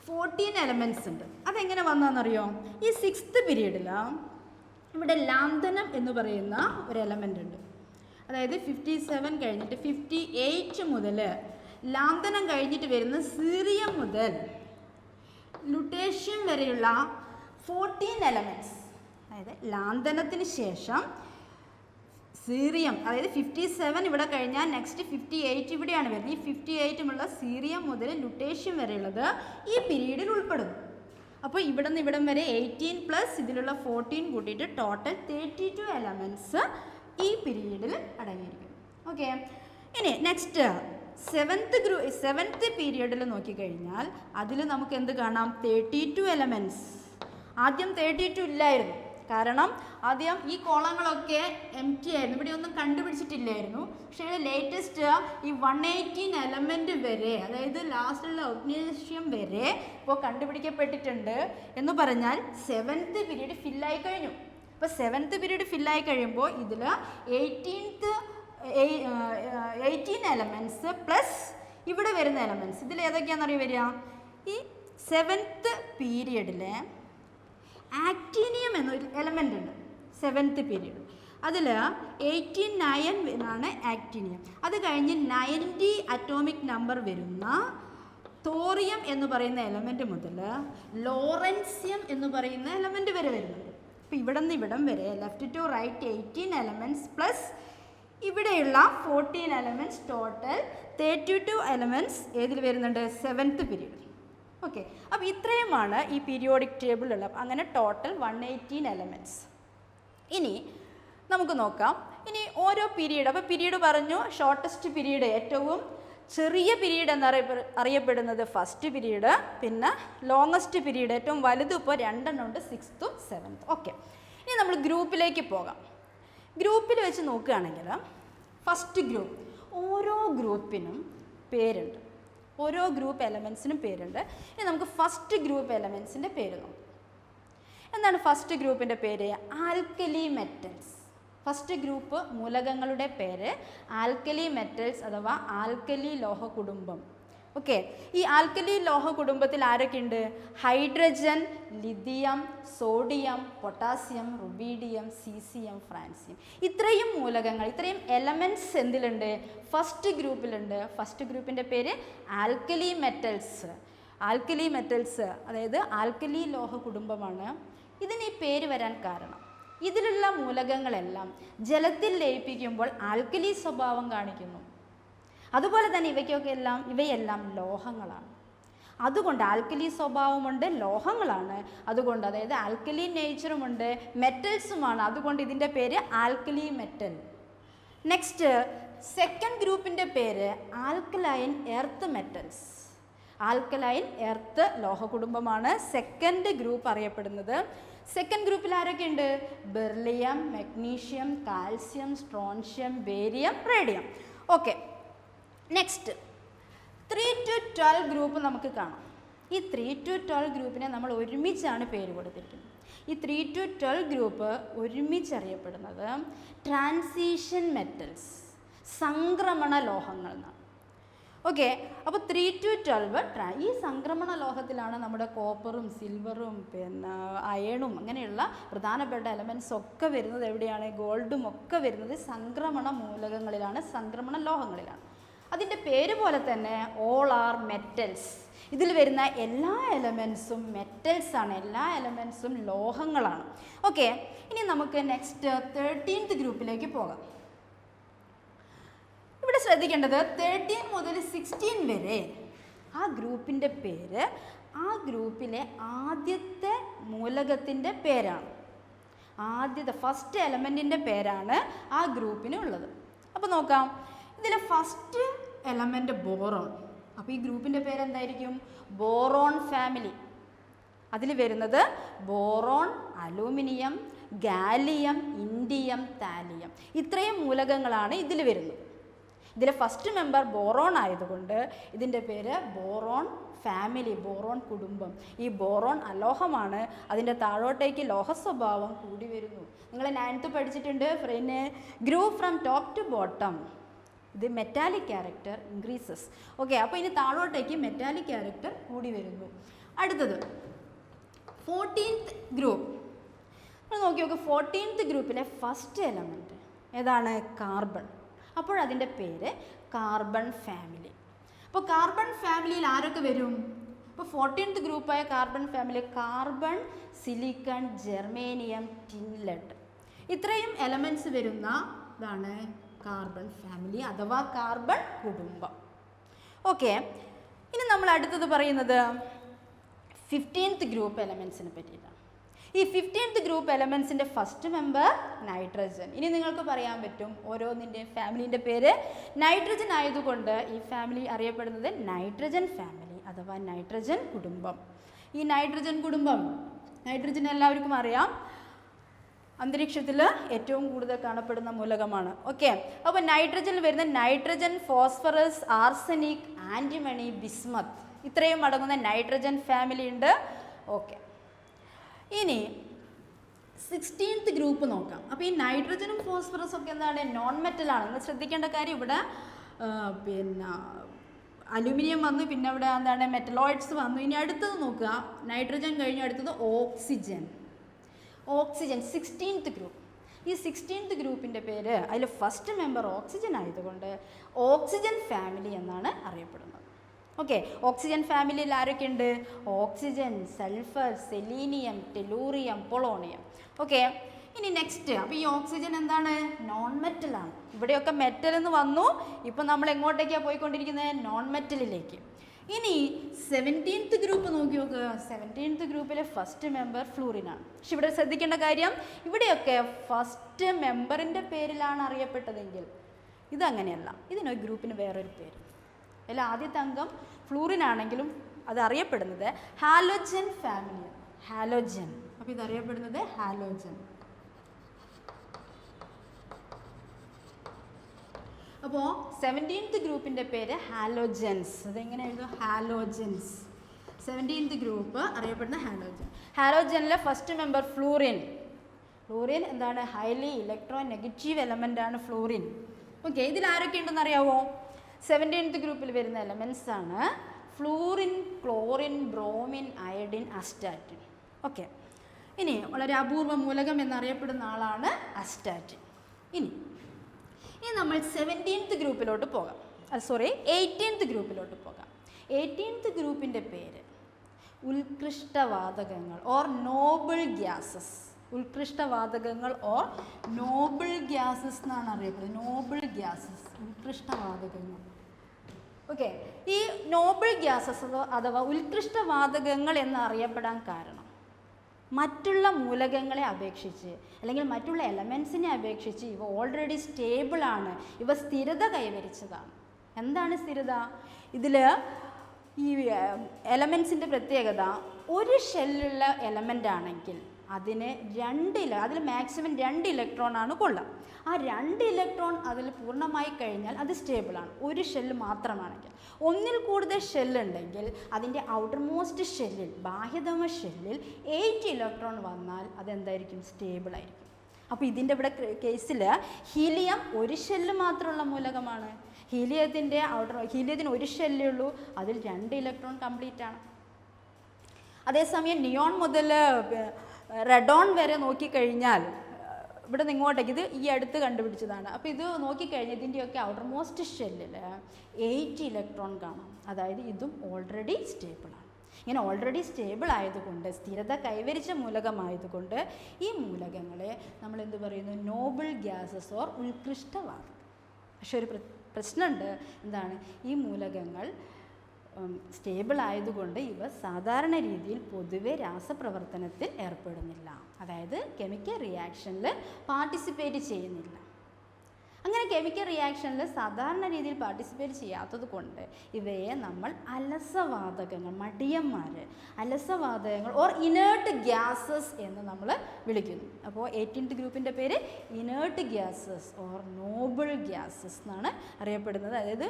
14 എലമെൻറ്റ്സ് ഉണ്ട്. അതെങ്ങനെ വന്നതെന്നറിയോ? ഈ സിക്സ്ത് പീരീഡിൽ ഇവിടെ ലാന്തനം എന്ന് പറയുന്ന ഒരു എലമെൻ്റ് ഉണ്ട്. അതായത് 57 കഴിഞ്ഞിട്ട് 58 മുതൽ ലാന്തനം കഴിഞ്ഞിട്ട് വരുന്ന സീറിയം മുതൽ ലുട്ടേഷ്യം വരെയുള്ള 14 എലമെൻറ്റ്സ്. അതായത് ലാന്തനത്തിന് ശേഷം സീറിയം, അതായത് 57 ഇവിടെ കഴിഞ്ഞാൽ നെക്സ്റ്റ് 58 ഇവിടെയാണ് വരുന്നത്. ഈ 58 സീറിയം മുതൽ ലുട്ടേഷ്യം വരെയുള്ളത് ഈ പീരീഡിൽ ഉൾപ്പെടുന്നു. അപ്പോൾ ഇവിടെ നിന്ന് ഇവിടം വരെ 18 പ്ലസ് ഇതിലുള്ള 14 കൂട്ടിയിട്ട് ടോട്ടൽ 32 എലമെൻറ്റ്സ് ഈ പീരീഡിൽ അടങ്ങിയിരിക്കുന്നു. ഓക്കെ, ഇനി നെക്സ്റ്റ് സെവൻത്ത് പീരീഡിൽ നോക്കിക്കഴിഞ്ഞാൽ അതിൽ നമുക്ക് എന്ത് കാണാം? 32 എലമെൻറ്റ്സ്. ആദ്യം 32 ഇല്ലായിരുന്നു. കാരണം ആദ്യം ഈ കോളങ്ങളൊക്കെ എംപ്റ്റി ആയിരുന്നു, ഇവിടെ ഒന്നും കണ്ടുപിടിച്ചിട്ടില്ലായിരുന്നു. പക്ഷേ ലേറ്റസ്റ്റ് ഈ 118 എലമെൻറ്റ് വരെ, അതായത് ലാസ്റ്റിലുള്ള ഒഗ്നേഷ്യം വരെ ഇപ്പോൾ കണ്ടുപിടിക്കപ്പെട്ടിട്ടുണ്ട് എന്ന് പറഞ്ഞാൽ സെവൻത്ത് പീരീഡ് ഫില്ലായി കഴിഞ്ഞു. അപ്പോൾ സെവൻത്ത് പീരീഡ് ഫില്ലായി കഴിയുമ്പോൾ ഇതിൽ 18 എലമെൻറ്റ്സ് പ്ലസ് ഇവിടെ വരുന്ന എലമെൻറ്റ്സ്, ഇതിൽ ഏതൊക്കെയാണെന്നറിയോ വരിക? ഈ സെവൻത്ത് പീരീഡിലെ ആക്ടീനിയം എന്നൊരു എലമെൻ്റ് ഉണ്ട് സെവൻത്ത് പീരീഡ്. അതിൽ 89 ആണ് ആക്ടീനിയം. അത് കഴിഞ്ഞ് 90 അറ്റോമിക് നമ്പർ വരുന്ന തോറിയം എന്ന് പറയുന്ന എലമെൻറ്റ് മുതൽ ലോറൻസിയം എന്ന് പറയുന്ന എലമെൻറ്റ് വരെ വരുന്നുണ്ട്. അപ്പോൾ ഇവിടെ നിന്ന് ഇവിടം വരെ left to right 18 elements plus ഇവിടെയുള്ള 14 എലമെൻറ്റ്സ്, ടോട്ടൽ 32 എലമെൻറ്റ്സ് ഏതിൽ വരുന്നുണ്ട്? Seventh period. ഓക്കെ, അപ്പോൾ ഇത്രയുമാണ് ഈ പീരിയോഡിക് ടേബിളിലുള്ളത്. അങ്ങനെ ടോട്ടൽ 118 എലമെൻറ്റ്സ്. ഇനി നമുക്ക് നോക്കാം ഇനി ഓരോ പീരീഡ്. അപ്പോൾ പീരീഡ് പറഞ്ഞു, ഷോർട്ടസ്റ്റ് പീരീഡ്, ഏറ്റവും ചെറിയ പീരീഡ് എന്നറിയപ്പെടുന്നത് ഫസ്റ്റ് പീരീഡ്. പിന്നെ ലോങ്ങസ്റ്റ് പീരീഡ്, ഏറ്റവും വലുത് ഇപ്പോൾ 2 ഉണ്ട്, 6th 7th. ഓക്കെ, ഇനി നമ്മൾ ഗ്രൂപ്പിലേക്ക് പോകാം. ഗ്രൂപ്പിൽ വെച്ച് നോക്കുകയാണെങ്കിൽ ഫസ്റ്റ് ഗ്രൂപ്പ്, ഓരോ ഗ്രൂപ്പിനും പേരുണ്ട്, ഓരോ ഗ്രൂപ്പ് എലമെൻറ്റ്സിനും പേരുണ്ട്. ഇനി നമുക്ക് ഫസ്റ്റ് ഗ്രൂപ്പ് എലമെൻറ്റ്സിൻ്റെ പേര് നോക്കാം. എന്താണ് ഫസ്റ്റ് ഗ്രൂപ്പിൻ്റെ പേര്? Alkali metals. ഫസ്റ്റ് ഗ്രൂപ്പ് മൂലകങ്ങളുടെ പേര് ആൽക്കലി മെറ്റൽസ് അഥവാ ആൽക്കലി ലോഹ കുടുംബം. ഓക്കെ, ഈ ആൽക്കലി ലോഹ കുടുംബത്തിൽ ആരൊക്കെയുണ്ട്? Hydrogen, lithium, sodium, potassium, rubidium, caesium, francium. ഇത്രയും മൂലകങ്ങൾ, ഇത്രയും എലമെൻറ്റ്സ് എന്തിലുണ്ട്? ഫസ്റ്റ് ഗ്രൂപ്പിലുണ്ട്. ഫസ്റ്റ് ഗ്രൂപ്പിൻ്റെ പേര് ആൽക്കലി മെറ്റൽസ്. ആൽക്കലി മെറ്റൽസ് അതായത് ആൽക്കലി ലോഹ കുടുംബമാണ്. ഇതിന് ഈ പേര് വരാൻ കാരണം ഇതിലുള്ള മൂലകങ്ങളെല്ലാം ജലത്തിൽ ലയിപ്പിക്കുമ്പോൾ ആൽക്കലി സ്വഭാവം കാണിക്കുന്നു. അതുപോലെ തന്നെ ഇവയെല്ലാം ലോഹങ്ങളാണ്. അതുകൊണ്ട് ആൽക്കലി സ്വഭാവമുണ്ട്, ലോഹങ്ങളാണ്. അതുകൊണ്ട് അതായത് ആൽക്കലി നേച്ചറുമുണ്ട്, മെറ്റൽസുമാണ്. അതുകൊണ്ട് ഇതിൻ്റെ പേര് ആൽക്കലി മെറ്റൽ. നെക്സ്റ്റ് സെക്കൻഡ് ഗ്രൂപ്പിൻ്റെ പേര് alkaline earth metals. Alkaline earth ലോഹ കുടുംബമാണ് സെക്കൻഡ് ഗ്രൂപ്പ് അറിയപ്പെടുന്നത്. സെക്കൻഡ് ഗ്രൂപ്പിൽ ആരൊക്കെ ഉണ്ട്? Beryllium, magnesium, calcium, strontium, barium, radium. Okay, next 3 to 12 group നമുക്ക് കാണാം. ഈ 3 to 12 ഗ്രൂപ്പിനെ നമ്മൾ ഒരുമിച്ചാണ് പേര് കൊടുത്തിരിക്കുന്നത്. ഈ 3 to 12 ഗ്രൂപ്പ് ഒരുമിച്ചറിയപ്പെടുന്നത് ട്രാൻസിഷൻ മെറ്റൽസ്, സംക്രമണ ലോഹങ്ങൾ എന്നാണ്. ഓക്കെ, അപ്പോൾ 3 to 12 ഈ സംക്രമണ ലോഹത്തിലാണ് നമ്മുടെ കോപ്പറും സിൽവറും പിന്നെ അയണും അങ്ങനെയുള്ള പ്രധാനപ്പെട്ട എലമെൻറ്റ്സ് ഒക്കെ വരുന്നത്. എവിടെയാണ്? ഗോൾഡും ഒക്കെ വരുന്നത് സംക്രമണ മൂലകങ്ങളിലാണ്, സംക്രമണ ലോഹങ്ങളിലാണ്. അതിൻ്റെ പേര് പോലെ തന്നെ ഓൾ ആർ മെറ്റൽസ്. ഇതിൽ വരുന്ന എല്ലാ എലമെൻറ്റ്സും മെറ്റൽസ് ആണ്, എല്ലാ എലമെൻറ്റ്സും ലോഹങ്ങളാണ്. ഓക്കെ, ഇനി നമുക്ക് നെക്സ്റ്റ് 13th ഗ്രൂപ്പിലേക്ക് പോകാം. ഇവിടെ ശ്രദ്ധിക്കേണ്ടത് 13 മുതൽ 16 വരെ ആ ഗ്രൂപ്പിൻ്റെ പേര് ആ ഗ്രൂപ്പിലെ ആദ്യത്തെ മൂലകത്തിൻ്റെ പേരാണ്. ആദ്യത്തെ ഫസ്റ്റ് എലമെൻറ്റിൻ്റെ പേരാണ് ആ ഗ്രൂപ്പിനുള്ളത്. അപ്പോൾ നോക്കാം, ഇതിലെ ഫസ്റ്റ് എലമെൻറ്റ് ബോറോൺ. അപ്പോൾ ഈ ഗ്രൂപ്പിൻ്റെ പേര് എന്തായിരിക്കും? Boron family. അതിൽ വരുന്നത് boron, aluminium, gallium, indium, thallium, ഇത്രയും മൂലകങ്ങളാണ് ഇതിൽ വരുന്നത്. ഇതിലെ ഫസ്റ്റ് മെമ്പർ ബോറോൺ ആയതുകൊണ്ട് ഇതിൻ്റെ പേര് ബോറോൺ ഫാമിലി, ബോറോൺ കുടുംബം. ഈ ബോറോൺ അലോഹമാണ്. അതിൻ്റെ താഴോട്ടേക്ക് ലോഹ സ്വഭാവം കൂടി വരുന്നു. നിങ്ങൾ 9th പഠിച്ചിട്ടുണ്ട്, ഫ്രെയിന് group from top to bottom. ഇത് മെറ്റാലിക് ക്യാരക്ടർ ഇൻക്രീസസ്. ഓക്കെ, അപ്പോൾ ഇനി താഴോട്ടേക്ക് മെറ്റാലിക് ക്യാരക്ടർ കൂടി വരുന്നു. അടുത്തത് 14th ഗ്രൂപ്പ്. നമ്മൾ നോക്കി നോക്കുക, 14th ഗ്രൂപ്പിലെ ഫസ്റ്റ് എലമെൻറ്റ് ഏതാണ്? കാർബൺ. അപ്പോഴതിൻ്റെ പേര് കാർബൺ ഫാമിലി. അപ്പോൾ കാർബൺ ഫാമിലിയിൽ ആരൊക്കെ വരും? ഇപ്പോൾ 14th ഗ്രൂപ്പായ carbon family carbon, silicon, germanium, tin, lead, ഇത്രയും എലമെൻറ്റ്സ് വരുന്ന ഇതാണ് കാർബൺ ഫാമിലി അഥവാ കാർബൺ കുടുംബം. ഓക്കെ, ഇനി നമ്മൾ അടുത്തത് പറയുന്നത് 15th ഗ്രൂപ്പ് എലമെൻറ്റ്സിനെ പറ്റിയിട്ടാണ്. ഈ 15th ഗ്രൂപ്പ് എലമെൻറ്റ്സിൻ്റെ ഫസ്റ്റ് മെമ്പർ നൈട്രജൻ. ഇനി നിങ്ങൾക്ക് പറയാൻ പറ്റും ഓരോന്നിൻ്റെ ഫാമിലിൻ്റെ പേര് നൈട്രജൻ ആയതുകൊണ്ട് ഈ ഫാമിലി അറിയപ്പെടുന്നത് നൈട്രജൻ ഫാമിലി അഥവാ നൈട്രജൻ കുടുംബം. ഈ നൈട്രജൻ കുടുംബം, നൈട്രജൻ എല്ലാവർക്കും അറിയാം, അന്തരീക്ഷത്തിൽ ഏറ്റവും കൂടുതൽ കാണപ്പെടുന്ന മൂലകമാണ്. ഓക്കെ, അപ്പോൾ നൈട്രജനിൽ വരുന്ന nitrogen, phosphorus, arsenic, antimony, bismuth, ഇത്രയും അടങ്ങുന്ന നൈട്രജൻ ഫാമിലി ഉണ്ട്. ഓക്കെ, ഇനി 16th ഗ്രൂപ്പ് നോക്കാം. അപ്പോൾ ഈ നൈട്രജനും ഫോസ്ഫറസും ഒക്കെ എന്താണ്? നോൺ മെറ്റലാണ്. നിങ്ങൾ ശ്രദ്ധിക്കേണ്ട കാര്യം ഇവിടെ പിന്നെ അലുമിനിയം വന്നു, പിന്നെ ഇവിടെ എന്താണ് മെറ്റലോയിഡ്സ് വന്നു. ഇനി അടുത്തത് നോക്കുക, നൈട്രജൻ കഴിഞ്ഞ് അടുത്തത് ഓക്സിജൻ. Oxygen 16th group. ഈ 16th ഗ്രൂപ്പിൻ്റെ പേര് അതിൽ ഫസ്റ്റ് മെമ്പർ ഓക്സിജൻ ആയതുകൊണ്ട് ഓക്സിജൻ ഫാമിലി എന്നാണ് അറിയപ്പെടുന്നത്. ഓക്കെ, ഓക്സിജൻ ഫാമിലിയിൽ ആരൊക്കെ ഉണ്ട്? Oxygen, sulphur, selenium, tellurium, polonium. Okay, ഇനി നെക്സ്റ്റ്, അപ്പോൾ ഈ ഓക്സിജൻ എന്താണ്? നോൺ മെറ്റലാണ്. ഇവിടെയൊക്കെ മെറ്റൽ എന്ന് വന്നു, ഇപ്പം നമ്മൾ എങ്ങോട്ടേക്കാണ് പോയിക്കൊണ്ടിരിക്കുന്നത്? നോൺ മെറ്റലിലേക്ക്. ഇനി 17th ഗ്രൂപ്പ് നോക്കി നോക്കുക. 17th ഗ്രൂപ്പിലെ ഫസ്റ്റ് മെമ്പർ ഫ്ലൂറിനാണ്. പക്ഷെ ഇവിടെ ശ്രദ്ധിക്കേണ്ട കാര്യം, ഇവിടെയൊക്കെ ഫസ്റ്റ് മെമ്പറിൻ്റെ പേരിലാണ് അറിയപ്പെട്ടതെങ്കിൽ ഇതങ്ങനെയല്ല. ഇതിനൊരു ഗ്രൂപ്പിന് വേറൊരു പേര്. അതിൽ ആദ്യത്തെ അംഗം ഫ്ലൂറിൻ ആണെങ്കിലും അത് അറിയപ്പെടുന്നത് ഹാലോജൻ ഫാമിലിയാണ്. ഹാലോജൻ. അപ്പോൾ ഇതറിയപ്പെടുന്നത് ഹാലോജൻ. അപ്പോൾ 17th ഗ്രൂപ്പിൻ്റെ പേര് ഹാലോജൻസ്. അതെങ്ങനെ എഴുതും? ഹാലോജൻസ്. 17th ഗ്രൂപ്പ് അറിയപ്പെടുന്ന ഹാലോജൻ. ഹാലോജനിലെ ഫസ്റ്റ് മെമ്പർ ഫ്ലൂറിൻ. ഫ്ലൂറിൻ എന്താണ്? ഹൈലി ഇലക്ട്രോ നെഗറ്റീവ് എലമെൻ്റ് ആണ് ഫ്ലൂറിൻ. ഓക്കെ, ഇതിൽ ആരൊക്കെ ഉണ്ടെന്ന് അറിയാമോ? 17th ഗ്രൂപ്പിൽ വരുന്ന എലമെൻറ്റ്സ് ആണ് fluorine, chlorine, bromine, iodine, astatine. Okay, ഇനി വളരെ അപൂർവ മൂലകം എന്നറിയപ്പെടുന്ന ആളാണ് അസ്റ്റാറ്റിൻ. ഇനി നമ്മൾ 17th ഗ്രൂപ്പിലോട്ട് പോകാം. 18th ഗ്രൂപ്പിലോട്ട് പോകാം. 18th ഗ്രൂപ്പിൻ്റെ പേര് ഉത്കൃഷ്ടവാതകങ്ങൾ ഓർ നോബിൾ ഗ്യാസസ്. ഉത്കൃഷ്ടവാതകങ്ങൾ ഓർ നോബിൾ ഗ്യാസസ് എന്നാണ് അറിയപ്പെടുന്നത്. നോബിൾ ഗ്യാസസ്, ഉത്കൃഷ്ടവാതകങ്ങൾ. ഓക്കെ, ഈ നോബിൾ ഗ്യാസസ് അഥവാ ഉത്കൃഷ്ടവാതകങ്ങൾ എന്നറിയപ്പെടാൻ കാരണം മറ്റുള്ള മൂലകങ്ങളെ അപേക്ഷിച്ച് അല്ലെങ്കിൽ മറ്റുള്ള എലമെൻസിനെ അപേക്ഷിച്ച് ഇവ ഓൾറെഡി സ്റ്റേബിളാണ്, ഇവ സ്ഥിരത കൈവരിച്ചതാണ്. എന്താണ് സ്ഥിരത? ഇതിൽ ഈ എലമെൻസിൻ്റെ പ്രത്യേകത, ഒരു ഷെല്ലുള്ള എലമെൻ്റ് ആണെങ്കിൽ അതിന് അതിൽ മാക്സിമം 2 ഇലക്ട്രോണാണ് കൊള്ളുക. ആ 2 ഇലക്ട്രോൺ അതിൽ പൂർണ്ണമായി കഴിഞ്ഞാൽ അത് സ്റ്റേബിളാണ്. ഒരു ഷെല്ല് മാത്രമാണെങ്കിൽ. ഒന്നിൽ കൂടുതൽ ഷെല്ലുണ്ടെങ്കിൽ അതിൻ്റെ ഔട്ടർ മോസ്റ്റ് ഷെല്ലിൽ, ബാഹ്യതമ ഷെല്ലിൽ 8 ഇലക്ട്രോൺ വന്നാൽ അതെന്തായിരിക്കും? സ്റ്റേബിളായിരിക്കും. അപ്പോൾ ഇതിൻ്റെ ഇവിടെ കേസിൽ ഹീലിയം ഒരു ഷെല്ല് മാത്രമുള്ള മൂലകമാണ്. ഹീലിയത്തിന് ഒരു ഷെല്ലേ ഉള്ളൂ, അതിൽ 2 ഇലക്ട്രോൺ കംപ്ലീറ്റ് ആണ്. അതേസമയം നിയോൺ മുതൽ റെഡോൺ വരെ നോക്കിക്കഴിഞ്ഞാൽ ഇവിടെ നിന്ന് ഇങ്ങോട്ടേക്ക് ഇത് ഈ അടുത്ത് കണ്ടുപിടിച്ചതാണ്. അപ്പോൾ ഇത് നോക്കിക്കഴിഞ്ഞാൽ ഇതിൻ്റെയൊക്കെ ഔട്ടർ മോസ്റ്റ് ഷെല്ലിൽ 8 ഇലക്ട്രോൺ കാണാം. അതായത് ഇതും ഓൾറെഡി സ്റ്റേബിളാണ്. ഇങ്ങനെ ഓൾറെഡി സ്റ്റേബിൾ ആയതുകൊണ്ട്, സ്ഥിരത കൈവരിച്ച മൂലകമായതുകൊണ്ട് ഈ മൂലകങ്ങളെ നമ്മൾ എന്ത് പറയുന്നു? നോബിൾ ഗ്യാസസ് ഓർ ഉത്കൃഷ്ടവാതകം. പക്ഷെ ഒരു പ്രശ്നമുണ്ട്. എന്താണ്? ഈ മൂലകങ്ങൾ സ്റ്റേബിൾ ആയതുകൊണ്ട് ഇവ സാധാരണ രീതിയിൽ പൊതുവെ രാസപ്രവർത്തനത്തിൽ ഏർപ്പെടുന്നില്ല. അതായത് കെമിക്കൽ റിയാക്ഷനിൽ പാർട്ടിസിപ്പേറ്റ് ചെയ്യുന്നില്ല. അങ്ങനെ കെമിക്കൽ റിയാക്ഷനിൽ സാധാരണ രീതിയിൽ പാർട്ടിസിപ്പേറ്റ് ചെയ്യാത്തത് കൊണ്ട് ഇവയെ നമ്മൾ അലസവാതകങ്ങൾ, മടിയന്മാർ, അലസവാതകങ്ങൾ ഓർ ഇനേർട്ട് ഗ്യാസസ് എന്ന് നമ്മൾ വിളിക്കുന്നു. അപ്പോൾ 18th ഗ്രൂപ്പിൻ്റെ പേര് inert gases or noble gases എന്നാണ് അറിയപ്പെടുന്നത്. അതായത്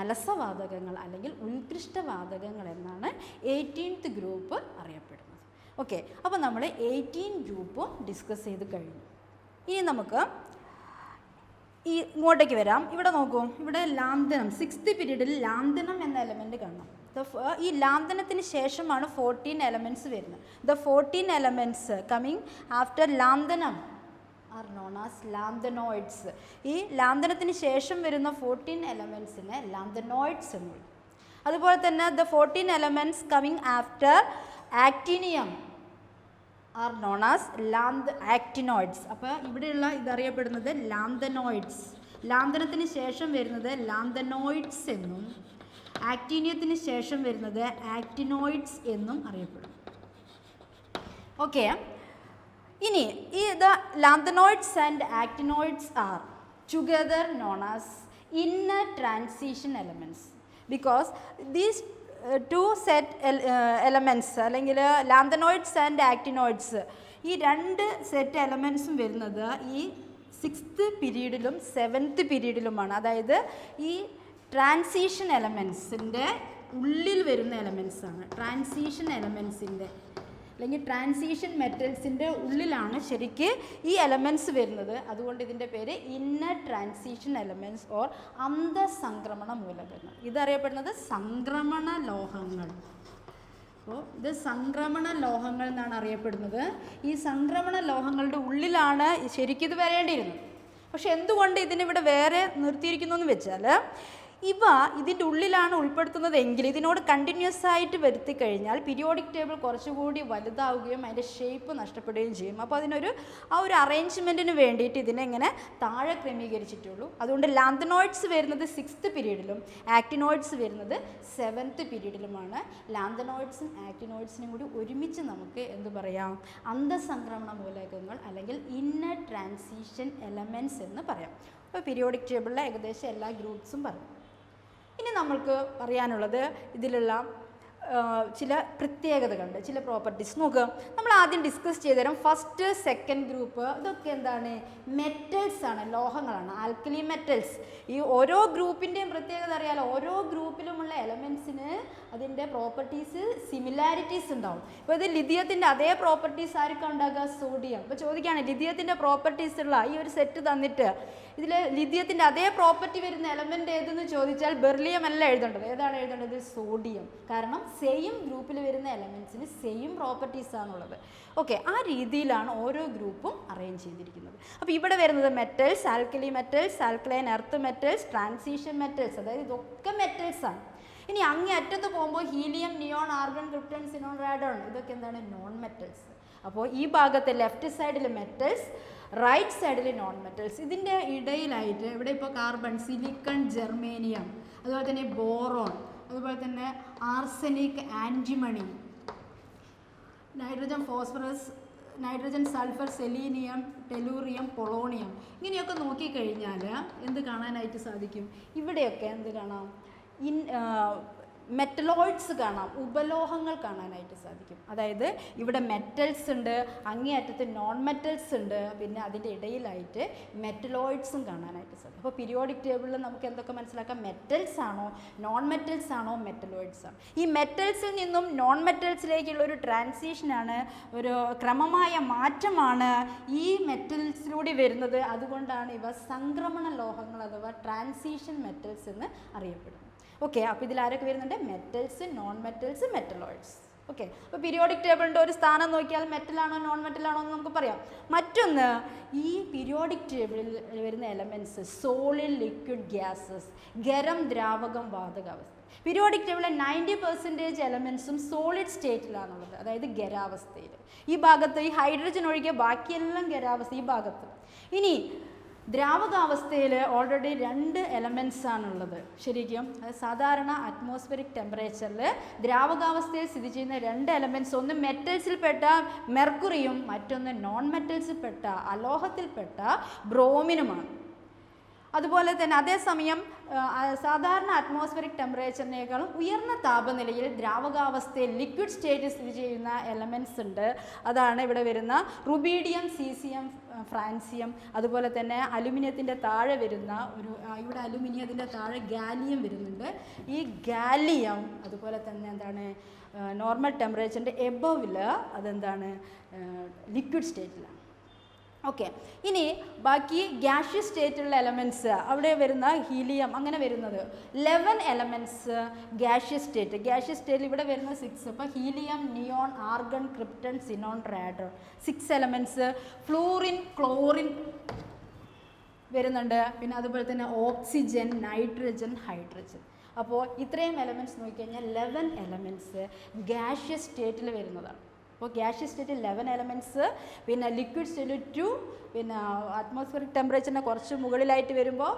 അലസവാതകങ്ങൾ അല്ലെങ്കിൽ ഉത്കൃഷ്ടവാതകങ്ങൾ എന്നാണ് 18th ഗ്രൂപ്പ് അറിയപ്പെടുന്നത്. ഓക്കെ, അപ്പോൾ നമ്മൾ 18 ഗ്രൂപ്പും ഡിസ്കസ് ചെയ്ത് കഴിഞ്ഞു. ഇനി നമുക്ക് ഇങ്ങോട്ടേക്ക് വരാം. ഇവിടെ നോക്കൂ, ഇവിടെ ലാന്തനം 6th പീരീഡിൽ ലാന്തനം എന്ന എലമെൻറ്റ് കാണാം. ഈ ലാന്തനത്തിന് ശേഷമാണ് 14 എലമെൻറ്റ്സ് വരുന്നത്. The 14 elements coming after lanthanum are known as lanthanoids. ഈ ലാന്തനത്തിന് ശേഷം വരുന്ന 14 എലമെൻറ്റ്സിനെ ലാന്തനോയിഡ്സ് എന്ന് വിളിക്കും. അതുപോലെ തന്നെ the 14 elements coming after actinium are known as actinoids. അപ്പോൾ ഇവിടെയുള്ള ഇതറിയപ്പെടുന്നത് ലാന്തനോയിഡ്സ്. ലാന്തനത്തിന് ശേഷം വരുന്നത് ലാന്തനോയിഡ്സ് എന്നും ആക്ടീനിയത്തിന് ശേഷം വരുന്നത് ആക്ടിനോയിഡ്സ് എന്നും അറിയപ്പെടും. ഓക്കെ, ഇനി the lanthanoids and actinoids R together known as inner transition elements because these 2 set elements അല്ലെങ്കിൽ ലാന്തനോയിഡ്സ് ആൻഡ് ആക്ടിനോയിഡ്സ്, ഈ 2 സെറ്റ് എലമെൻറ്റ്സും വരുന്നത് ഈ 6th പീരീഡിലും 7th പീരീഡിലുമാണ്. അതായത് ഈ ട്രാൻസിഷൻ എലമെൻറ്റ്സിൻ്റെ ഉള്ളിൽ വരുന്ന എലമെൻറ്റ്സാണ്. ട്രാൻസിഷൻ എലമെൻറ്റ്സിൻ്റെ അല്ലെങ്കിൽ ട്രാൻസിഷൻ മെറ്റൽസിൻ്റെ ഉള്ളിലാണ് ശരിക്ക് ഈ എലമെൻറ്റ്സ് വരുന്നത്. അതുകൊണ്ട് ഇതിൻ്റെ പേര് ഇന്നർ ട്രാൻസിഷൻ എലമെൻറ്റ്സ് ഓർ അന്തഃസംക്രമണ മൂലകങ്ങൾ. ഇതറിയപ്പെടുന്നത് സംക്രമണ ലോഹങ്ങൾ. അപ്പോൾ ഇത് സംക്രമണ ലോഹങ്ങൾ എന്നാണ് അറിയപ്പെടുന്നത്. ഈ സംക്രമണ ലോഹങ്ങളുടെ ഉള്ളിലാണ് ശരിക്കും ഇത് വരേണ്ടിയിരുന്നത്. പക്ഷെ എന്തുകൊണ്ട് ഇതിനിവിടെ വേറെ നിർത്തിയിരിക്കുന്നു എന്ന് വെച്ചാൽ ഇവ ഇതിൻ്റെ ഉള്ളിലാണ് ഉൾപ്പെടുത്തുന്നതെങ്കിൽ ഇതിനോട് കണ്ടിന്യൂസ് ആയിട്ട് വരുത്തി കഴിഞ്ഞാൽ പീരിയോഡിക് ടേബിൾ കുറച്ചുകൂടി വലുതാവുകയും അതിൻ്റെ ഷേപ്പ് നഷ്ടപ്പെടുകയും ചെയ്യും. അപ്പോൾ ആ ഒരു അറേഞ്ച്മെൻറ്റിന് വേണ്ടിയിട്ട് ഇതിനെ ഇങ്ങനെ താഴെ ക്രമീകരിച്ചിട്ടുള്ളൂ. അതുകൊണ്ട് ലാന്തനോയിഡ്സ് വരുന്നത് 6th പീരീഡിലും ആക്ടിനോയിഡ്സ് വരുന്നത് 7th പീരീഡിലുമാണ്. ലാന്തനോയിഡ്സും ആക്ടിനോയിഡ്സിനും കൂടി ഒരുമിച്ച് നമുക്ക് എന്ത് പറയാം? അന്തഃസംക്രമണ മൂലകങ്ങൾ അല്ലെങ്കിൽ ഇന്നർ ട്രാൻസിഷൻ എലമെൻറ്റ്സ് എന്ന് പറയാം. അപ്പോൾ പീരിയോഡിക് ടേബിളിലെ ഏകദേശം എല്ലാ ഗ്രൂപ്പ്സും പറയും. ഇനി നമ്മൾക്ക് പറയാനുള്ളത് ഇതിലുള്ള ചില പ്രത്യേകതകളുണ്ട്, ചില പ്രോപ്പർട്ടീസ്. നോക്കുക, നമ്മൾ ആദ്യം ഡിസ്കസ് ചെയ്തുതരാം. 1st 2nd ഗ്രൂപ്പ് ഇതൊക്കെ എന്താണ്? മെറ്റൽസ് ആണ്, ലോഹങ്ങളാണ്, ആൽക്കലി മെറ്റൽസ്. ഈ ഓരോ ഗ്രൂപ്പിൻ്റെയും പ്രത്യേകത അറിയാലോ. ഓരോ ഗ്രൂപ്പിലുമുള്ള എലമെൻറ്റ്സിന് അതിൻ്റെ പ്രോപ്പർട്ടീസ് സിമിലാരിറ്റീസ് ഉണ്ടാവും. ഇപ്പോൾ ഇത് ലിഥിയത്തിൻ്റെ അതേ പ്രോപ്പർട്ടീസ് ആർക്കാണ് ഉണ്ടാകുക? സോഡിയം. ഇപ്പോൾ ചോദിക്കുകയാണ് ലിഥിയത്തിൻ്റെ പ്രോപ്പർട്ടീസ് ഉള്ള ഈ ഒരു സെറ്റ് തന്നിട്ട് ഇതിൽ ലിഥിയത്തിൻ്റെ അതേ പ്രോപ്പർട്ടി വരുന്ന എലമെൻ്റ് ഏതെന്ന് ചോദിച്ചാൽ ബെർലിയം അല്ല എഴുതേണ്ടത്. ഏതാണ് എഴുതേണ്ടത്? സോഡിയം. കാരണം സെയിം ഗ്രൂപ്പിൽ വരുന്ന എലമെൻറ്റ്സിന് സെയിം പ്രോപ്പർട്ടീസ് ആണുള്ളത്. ഓക്കെ, ആ രീതിയിലാണ് ഓരോ ഗ്രൂപ്പും അറേഞ്ച് ചെയ്തിരിക്കുന്നത്. അപ്പോൾ ഇവിടെ വരുന്നത് metals, alkali metals, alkaline earth metals, transition metals, അതായത് ഇതൊക്കെ മെറ്റൽസ് ആണ്. ഇനി അങ്ങേ അറ്റത്ത് പോകുമ്പോൾ helium, neon, argon, krypton, xenon, radon ഇതൊക്കെ എന്താണ്? Non metals. അപ്പോൾ ഈ ഭാഗത്ത് ലെഫ്റ്റ് സൈഡിൽ മെറ്റൽസ്, റൈറ്റ് സൈഡിൽ നോൺ മെറ്റൽസ്. ഇതിൻ്റെ ഇടയിലായിട്ട് ഇവിടെ ഇപ്പോൾ കാർബൺ, സിലിക്കൺ, ജെർമേനിയം, അതുപോലെ തന്നെ ബോറോൺ, അതുപോലെ തന്നെ arsenic, antimony, nitrogen, phosphorus, nitrogen, sulphur, selenium, tellurium, polonium, ഇങ്ങനെയൊക്കെ നോക്കിക്കഴിഞ്ഞാൽ എന്ത് കാണാനായിട്ട് സാധിക്കും? ഇവിടെയൊക്കെ എന്ത് കാണാം? മെറ്റലോയിഡ്സ് കാണാം, ഉപലോഹങ്ങൾ കാണാനായിട്ട് സാധിക്കും. അതായത് ഇവിടെ മെറ്റൽസ് ഉണ്ട്, അങ്ങേയറ്റത്ത് നോൺ മെറ്റൽസ് ഉണ്ട്, പിന്നെ അതിൻ്റെ ഇടയിലായിട്ട് മെറ്റലോയിഡ്സും കാണാനായിട്ട് സാധിക്കും. അപ്പോൾ പീരിയോഡിക് ടേബിളിൽ നമുക്ക് എന്തൊക്കെ മനസ്സിലാക്കാം? മെറ്റൽസ് ആണോ, നോൺ മെറ്റൽസ് ആണോ, മെറ്റലോയിഡ്സ് ആണ്. ഈ മെറ്റൽസിൽ നിന്നും നോൺ മെറ്റൽസിലേക്കുള്ള ഒരു ട്രാൻസിഷനാണ്, ഒരു ക്രമമായ മാറ്റമാണ് ഈ മെറ്റൽസിലൂടെ വരുന്നത്. അതുകൊണ്ടാണ് ഇവ സംക്രമണ ലോഹങ്ങൾ അഥവാ ട്രാൻസിഷൻ മെറ്റൽസ് എന്ന് അറിയപ്പെടുന്നത്. ഓക്കെ, അപ്പോൾ ഇതിൽ ആരൊക്കെ വരുന്നുണ്ട്? Metals, non metals, metalloids. Okay, അപ്പോൾ പീരിയോഡിക് ടേബിളിൻ്റെ ഒരു സ്ഥാനം നോക്കിയാൽ മെറ്റലാണോ നോൺ മെറ്റലാണോ എന്ന് നമുക്ക് പറയാം. മറ്റൊന്ന്, ഈ പീരിയോഡിക് ടേബിളിൽ വരുന്ന എലമെൻറ്റ്സ് സോളിഡ്, ലിക്വിഡ്, ഗ്യാസസ്, ഖരം, ദ്രാവകം, വാതകാവസ്ഥ. പീരിയോഡിക് ടേബിളിലെ 90% എലമെൻറ്റ്സും സോളിഡ് സ്റ്റേറ്റിലാണുള്ളത്, അതായത് ഖരാവസ്ഥയിൽ. ഈ ഭാഗത്ത് ഈ ഹൈഡ്രജൻ ഒഴികെ ബാക്കിയെല്ലാം ഖരാവസ്ഥ ഈ ഭാഗത്ത്. ഇനി ദ്രാവകാവസ്ഥയിൽ ഓൾറെഡി 2 എലമെൻറ്റ്സ് ആണുള്ളത്. ശരിക്കും അത് സാധാരണ അറ്റ്മോസ്ഫിയറിക് ടെമ്പറേച്ചറിൽ ദ്രാവകാവസ്ഥയിൽ സ്ഥിതി ചെയ്യുന്ന 2 എലമെൻറ്റ്സ്, ഒന്ന് മെറ്റൽസിൽപ്പെട്ട മെർക്കുറിയും മറ്റൊന്ന് നോൺ മെറ്റൽസിൽപ്പെട്ട അലോഹത്തിൽപ്പെട്ട ബ്രോമിനുമാണ്. അതുപോലെ തന്നെ അതേസമയം സാധാരണ അറ്റ്മോസ്ഫിയറിക് ടെമ്പറേച്ചറിനേക്കാളും ഉയർന്ന താപനിലയിൽ ദ്രാവകാവസ്ഥയിൽ ലിക്വിഡ് സ്റ്റേറ്റിൽ സ്ഥിതി ചെയ്യുന്ന എലമെൻറ്റ്സ് ഉണ്ട്. അതാണ് ഇവിടെ വരുന്ന റുബീഡിയം, സീസിയം, ഫ്രാൻസിയം. അതുപോലെ തന്നെ അലുമിനിയത്തിൻ്റെ താഴെ വരുന്ന ഇവിടെ അലുമിനിയത്തിൻ്റെ താഴെ ഗാലിയം വരുന്നുണ്ട്. ഈ ഗാലിയം അതുപോലെ തന്നെ എന്താണ് നോർമൽ ടെമ്പറേച്ചറിൻ്റെ എബോവിൽ അതെന്താണ് ലിക്വിഡ് സ്റ്റേറ്റിലാണ്. ഓക്കെ, ഇനി ബാക്കി ഗ്യാഷ്യസ് സ്റ്റേറ്റുള്ള എലമെൻറ്റ്സ് അവിടെ വരുന്ന ഹീലിയം അങ്ങനെ വരുന്നത് 11 എലമെൻറ്റ്സ് ഗ്യാഷ്യസ് സ്റ്റേറ്റ്. ഗ്യാഷ്യസ് സ്റ്റേറ്റിൽ ഇവിടെ വരുന്ന 6. അപ്പോൾ helium, neon, argon, krypton, xenon, radon 6 elements. Fluorine, chlorine വരുന്നുണ്ട്. പിന്നെ അതുപോലെ തന്നെ ഓക്സിജൻ, നൈട്രജൻ, ഹൈഡ്രജൻ. അപ്പോൾ ഇത്രയും എലമെൻറ്റ്സ് നോക്കിക്കഴിഞ്ഞാൽ 11 എലമെൻറ്റ്സ് ഗ്യാഷ്യസ് സ്റ്റേറ്റിൽ വരുന്നതാണ്. അപ്പോൾ ഗ്യാഷ്യസ് സ്റ്റേറ്റിൽ 11 എലമെൻറ്റ്സ്, പിന്നെ ലിക്വിഡ് സ്റ്റേറ്റിൽ 2, പിന്നെ അറ്റ്മോസ്ഫിയറിക് ടെമ്പറേച്ചറിന് കുറച്ച് മുകളിലായിട്ട് വരുമ്പോൾ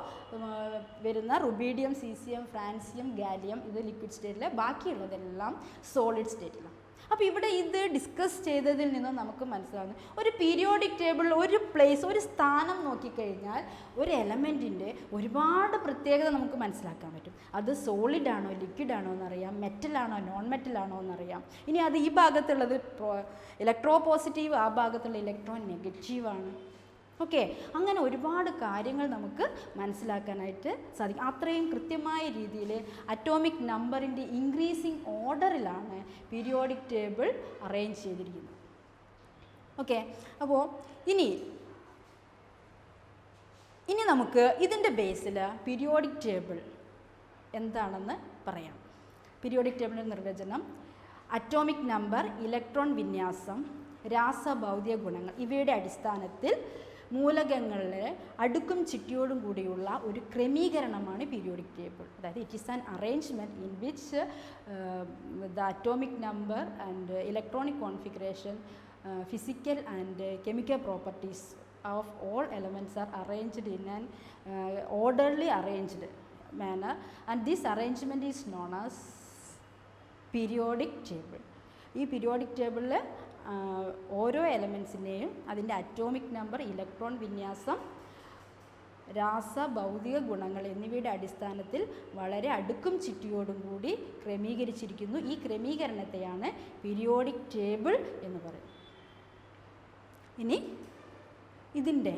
വരുന്ന റുബീഡിയം, സീസിയം, ഫ്രാൻസിയം, ഗാലിയം ഇത് ലിക്വിഡ് സ്റ്റേറ്റിൽ, ബാക്കിയുള്ളതെല്ലാം സോളിഡ് സ്റ്റേറ്റിലാണ്. അപ്പോൾ ഇവിടെ ഇത് ഡിസ്കസ് ചെയ്തതിൽ നിന്ന് നമുക്ക് മനസ്സിലാവുന്നു ഒരു പീരിയോഡിക് ടേബിളിൽ ഒരു പ്ലേസ്, ഒരു സ്ഥാനം നോക്കിക്കഴിഞ്ഞാൽ ഒരു എലമെൻറ്റിൻ്റെ ഒരുപാട് പ്രത്യേകത നമുക്ക് മനസ്സിലാക്കാൻ പറ്റും. അത് സോളിഡ് ആണോ ലിക്വിഡ് ആണോ എന്നറിയാം, മെറ്റലാണോ നോൺ മെറ്റലാണോ എന്നറിയാം. ഇനി അത് ഈ ഭാഗത്തുള്ളത് ഇലക്ട്രോ പോസിറ്റീവ്, ആ ഭാഗത്തുള്ള ഇലക്ട്രോൺ നെഗറ്റീവാണ്. ഓക്കെ, അങ്ങനെ ഒരുപാട് കാര്യങ്ങൾ നമുക്ക് മനസ്സിലാക്കാനായിട്ട് സാധിക്കും. അത്രയും കൃത്യമായ രീതിയിൽ അറ്റോമിക് നമ്പറിൻ്റെ ഇൻക്രീസിങ് ഓർഡറിലാണ് പീരിയോഡിക് ടേബിൾ അറേഞ്ച് ചെയ്തിരിക്കുന്നത്. ഓക്കെ, അപ്പോൾ ഇനി നമുക്ക് ഇതിൻ്റെ ബേസിൽ പീരിയോഡിക് ടേബിൾ എന്താണെന്ന് പറയാം. പീരിയോഡിക് ടേബിളിൻ്റെ നിർവചനം: അറ്റോമിക് നമ്പർ, ഇലക്ട്രോൺ വിന്യാസം, രാസഭൗതിക ഗുണങ്ങൾ ഇവയുടെ അടിസ്ഥാനത്തിൽ മൂലകങ്ങളിലെ അടുക്കും ചിട്ടിയോടും കൂടിയുള്ള ഒരു ക്രമീകരണമാണ് പീരിയോഡിക് ടേബിൾ. അതായത് it is an arrangement in which the atomic number and electronic configuration, physical and chemical properties of all elements are arranged in an orderly arranged manner, and this arrangement is known as periodic table. ഈ പീരിയോഡിക് ടേബിളിൽ ഓരോ എലമെൻസിൻ്റെയും അതിൻ്റെ അറ്റോമിക് നമ്പർ, ഇലക്ട്രോൺ വിന്യാസം, രാസഭൗതിക ഗുണങ്ങൾ എന്നിവയുടെ അടിസ്ഥാനത്തിൽ വളരെ അടുക്കും ചിട്ടിയോടും കൂടി ക്രമീകരിച്ചിരിക്കുന്നു. ഈ ക്രമീകരണത്തെയാണ് പീരിയോഡിക് ടേബിൾ എന്ന് പറയുന്നത്. ഇനി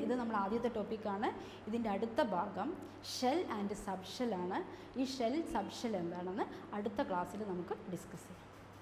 ഇത് നമ്മൾ ആദ്യത്തെ ടോപ്പിക്കാണ്. ഇതിൻ്റെ അടുത്ത ഭാഗം ഷെൽ ആൻഡ് സബ് ഷെല്ലാണ്. ഈ ഷെൽ സബ് ഷെൽ എന്താണെന്ന് അടുത്ത ക്ലാസ്സിൽ നമുക്ക് ഡിസ്കസ് ചെയ്യാം.